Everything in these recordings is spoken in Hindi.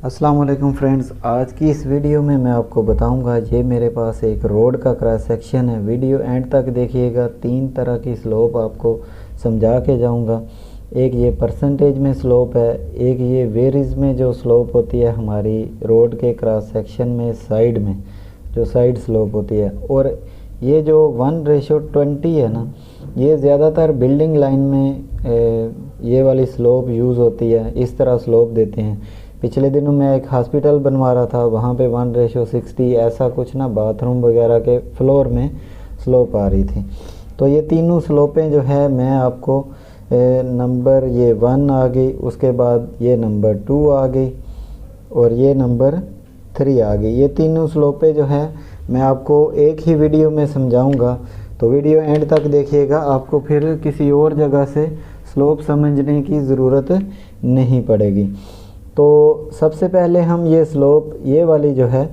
अस्सलाम वालेकुम फ्रेंड्स, आज की इस वीडियो में मैं आपको बताऊंगा। ये मेरे पास एक रोड का क्रॉस सेक्शन है। वीडियो एंड तक देखिएगा। 3 तरह की स्लोप आपको समझा के जाऊंगा। एक ये परसेंटेज में स्लोप है, एक ये वेरीज में जो स्लोप होती है हमारी रोड के क्रॉस सेक्शन में साइड में जो साइड स्लोप होती है, और ये जो 1:20 है ना, ये ज़्यादातर बिल्डिंग लाइन में ये वाली स्लोप यूज़ होती है। इस तरह स्लोप देते हैं। पिछले दिनों मैं एक हॉस्पिटल बनवा रहा था, वहाँ पे 1:60 ऐसा कुछ ना बाथरूम वगैरह के फ्लोर में स्लोप आ रही थी। तो ये तीनों स्लोपें जो है मैं आपको नंबर ये 1 आ गई, उसके बाद ये नंबर 2 आ गई और ये नंबर 3 आ गई। ये तीनों स्लोपें जो है मैं आपको एक ही वीडियो में समझाऊंगा, तो वीडियो एंड तक देखिएगा। आपको फिर किसी और जगह से स्लोप समझने की ज़रूरत नहीं पड़ेगी। तो सबसे पहले हम ये स्लोप ये वाली जो है,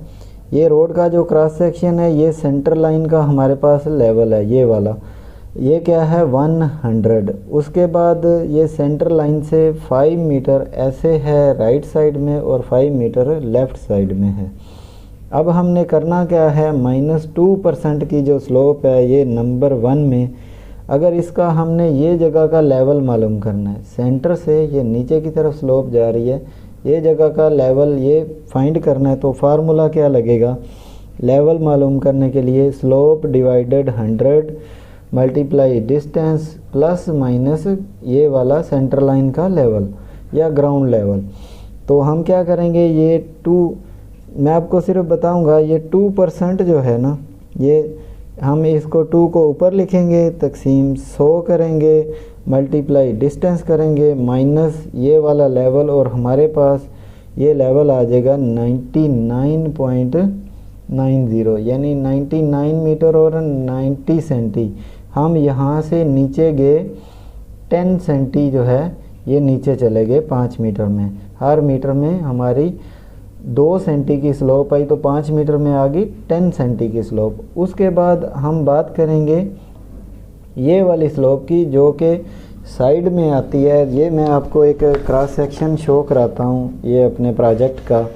ये रोड का जो क्रॉस सेक्शन है, ये सेंटर लाइन का हमारे पास लेवल है। ये वाला ये क्या है 100। उसके बाद ये सेंटर लाइन से 5 मीटर ऐसे है राइट साइड में और 5 मीटर लेफ़्ट साइड में है। अब हमने करना क्या है, -2% की जो स्लोप है ये नंबर 1 में, अगर इसका हमने ये जगह का लेवल मालूम करना है, सेंटर से ये नीचे की तरफ स्लोप जा रही है, ये जगह का लेवल ये फाइंड करना है। तो फार्मूला क्या लगेगा, लेवल मालूम करने के लिए slope divided 100 multiply distance plus minus ये वाला सेंटर लाइन का लेवल या ग्राउंड लेवल। तो हम क्या करेंगे, ये 2 मैं आपको सिर्फ बताऊंगा। ये 2% जो है ना, ये हम इसको 2 को ऊपर लिखेंगे, तकसीम 100 करेंगे, मल्टीप्लाई डिस्टेंस करेंगे माइनस ये वाला लेवल, और हमारे पास ये लेवल आ जाएगा 99.90 यानी 99 मीटर और 90 सेंटी। हम यहाँ से नीचे गए 10 सेंटी जो है ये नीचे चले गए 5 मीटर में। हर मीटर में हमारी 2 सेंटी की स्लोप आई, तो 5 मीटर में आ गई 10 सेंटी की स्लोप। उसके बाद हम बात करेंगे ये वाली स्लोप की जो कि साइड में आती है। ये मैं आपको एक क्रॉस सेक्शन शो कराता हूँ, ये अपने प्रोजेक्ट का।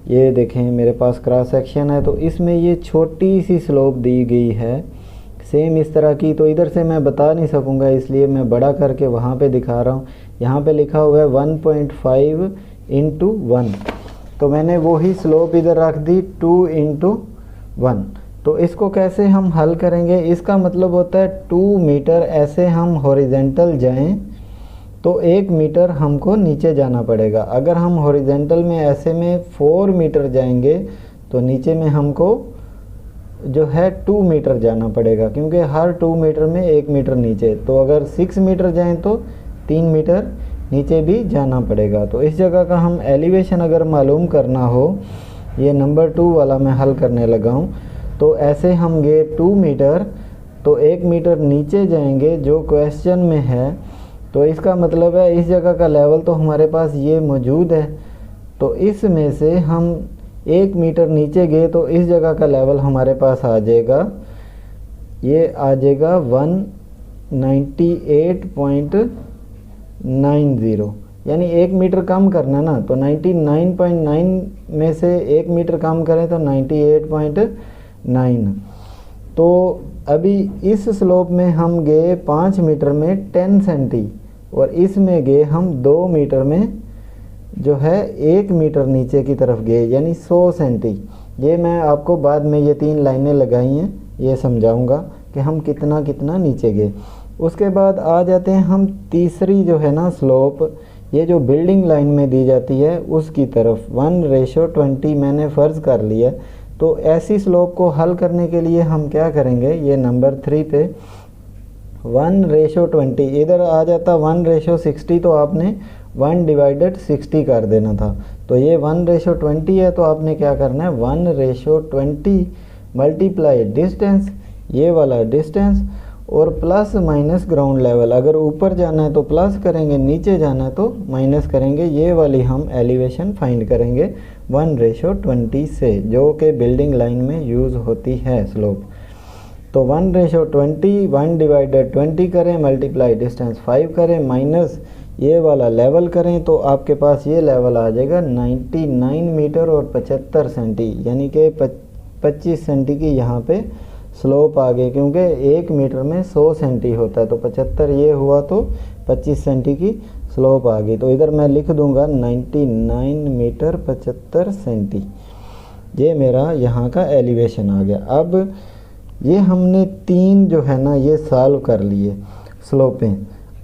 ये देखें मेरे पास क्रॉस सेक्शन है, तो इसमें ये छोटी सी स्लोप दी गई है सेम इस तरह की। तो इधर से मैं बता नहीं सकूँगा, इसलिए मैं बड़ा करके वहाँ पे दिखा रहा हूँ। यहाँ पे लिखा हुआ है 1.5 × 1, तो मैंने वही स्लोप इधर रख दी 2 × 1। तो इसको कैसे हम हल करेंगे, इसका मतलब होता है 2 मीटर ऐसे हम हॉरिजेंटल जाएं तो 1 मीटर हमको नीचे जाना पड़ेगा। अगर हम हॉरिजेंटल में ऐसे में 4 मीटर जाएंगे तो नीचे में हमको जो है 2 मीटर जाना पड़ेगा, क्योंकि हर 2 मीटर में 1 मीटर नीचे। तो अगर 6 मीटर जाएं तो 3 मीटर नीचे भी जाना पड़ेगा। तो इस जगह का हम एलिवेशन अगर मालूम करना हो, ये नंबर 2 वाला मैं हल करने लगा हूँ। तो ऐसे हम गए 2 मीटर, तो 1 मीटर नीचे जाएंगे जो क्वेश्चन में है। तो इसका मतलब है इस जगह का लेवल तो हमारे पास ये मौजूद है, तो इसमें से हम 1 मीटर नीचे गए तो इस जगह का लेवल हमारे पास आ जाएगा, ये आ जाएगा 198.90, यानी 1 मीटर कम करना ना, तो 99.9 में से 1 मीटर कम करें तो 98.9। तो अभी इस स्लोप में हम गए 5 मीटर में 10 सेंटी, और इसमें गए हम 2 मीटर में जो है 1 मीटर नीचे की तरफ गए, यानी 100 सेंटी। ये मैं आपको बाद में ये 3 लाइनें लगाई हैं ये समझाऊंगा कि हम कितना कितना नीचे गए। उसके बाद आ जाते हैं हम तीसरी जो है ना स्लोप, ये जो बिल्डिंग लाइन में दी जाती है उसकी तरफ 1:20 मैंने फ़र्ज़ कर लिया। तो ऐसी स्लोप को हल करने के लिए हम क्या करेंगे, ये नंबर 3 पे 1:20 इधर आ जाता 1:60, तो आपने 1/60 कर देना था। तो ये 1:20 है, तो आपने क्या करना है 1:20 मल्टीप्लाई डिस्टेंस ये वाला डिस्टेंस और प्लस माइनस ग्राउंड लेवल। अगर ऊपर जाना है तो प्लस करेंगे, नीचे जाना है तो माइनस करेंगे। ये वाली हम एलिवेशन फाइंड करेंगे 1:20 से, जो कि बिल्डिंग लाइन में यूज़ होती है स्लोप। तो 1:20 1/20 करें, मल्टीप्लाई डिस्टेंस 5 करें, माइनस ये वाला लेवल करें तो आपके पास ये लेवल आ जाएगा 99 मीटर और 75 सेंटी, यानी कि 25 सेंटी की यहाँ पे स्लोप आ गई, क्योंकि 1 मीटर में 100 सेंटी होता है, तो 75 ये हुआ तो 25 सेंटी की स्लोप आ गई। तो इधर मैं लिख दूंगा 99 मीटर 75 सेंटी, ये मेरा यहाँ का एलिवेशन आ गया। अब ये हमने 3 जो है ना ये सॉल्व कर लिए स्लोपें।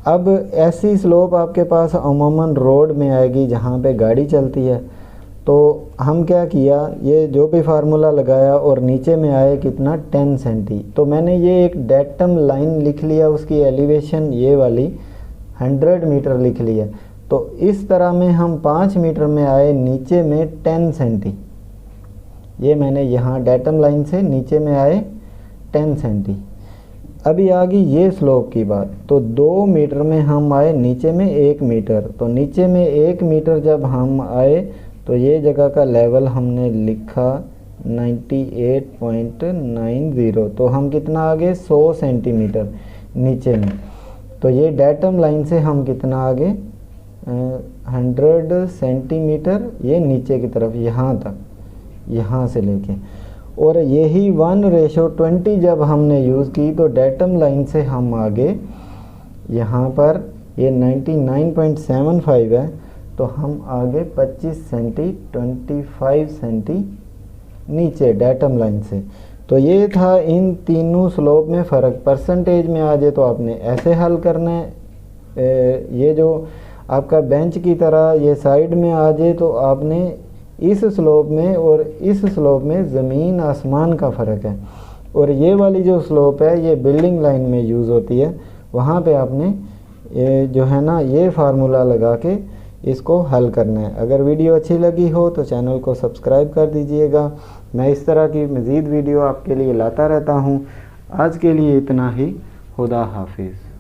अब ऐसी स्लोप आपके पास अमूमन रोड में आएगी जहाँ पे गाड़ी चलती है, तो हम क्या किया, ये जो भी फार्मूला लगाया और नीचे में आए कितना 10 सेंटी, तो मैंने ये एक डेटम लाइन लिख लिया, उसकी एलिवेशन ये वाली 100 मीटर लिख लिया। तो इस तरह में हम 5 मीटर में आए नीचे में 10 सेंटी, ये मैंने यहाँ डेटम लाइन से नीचे में आए 10 सेंटी। अभी आ गई ये स्लोप की बात, तो 2 मीटर में हम आए नीचे में 1 मीटर, तो नीचे में 1 मीटर जब हम आए तो ये जगह का लेवल हमने लिखा 98.90, तो हम कितना आगे 100 सेंटीमीटर नीचे में। तो ये डेटम लाइन से हम कितना आगे 100 सेंटीमीटर ये नीचे की तरफ यहाँ तक, यहाँ से लेके, और यही 1:20 जब हमने यूज़ की तो डेटम लाइन से हम आगे यहाँ पर ये 99.75 है, तो हम आगे 25 सेंटी 25 सेंटी नीचे डेटम लाइन से। तो ये था इन तीनों स्लोप में फ़र्क। परसेंटेज में आ जाए तो आपने ऐसे हल करना है, ये जो आपका बेंच की तरह ये साइड में आ जाए तो आपने इस स्लोप में और इस स्लोप में ज़मीन आसमान का फ़र्क है। और ये वाली जो स्लोप है ये बिल्डिंग लाइन में यूज़ होती है, वहाँ पे आपने ये जो है ना ये फार्मूला लगा के इसको हल करना है। अगर वीडियो अच्छी लगी हो तो चैनल को सब्सक्राइब कर दीजिएगा। मैं इस तरह की मज़ीद वीडियो आपके लिए लाता रहता हूँ। आज के लिए इतना ही। खुदा हाफिज़।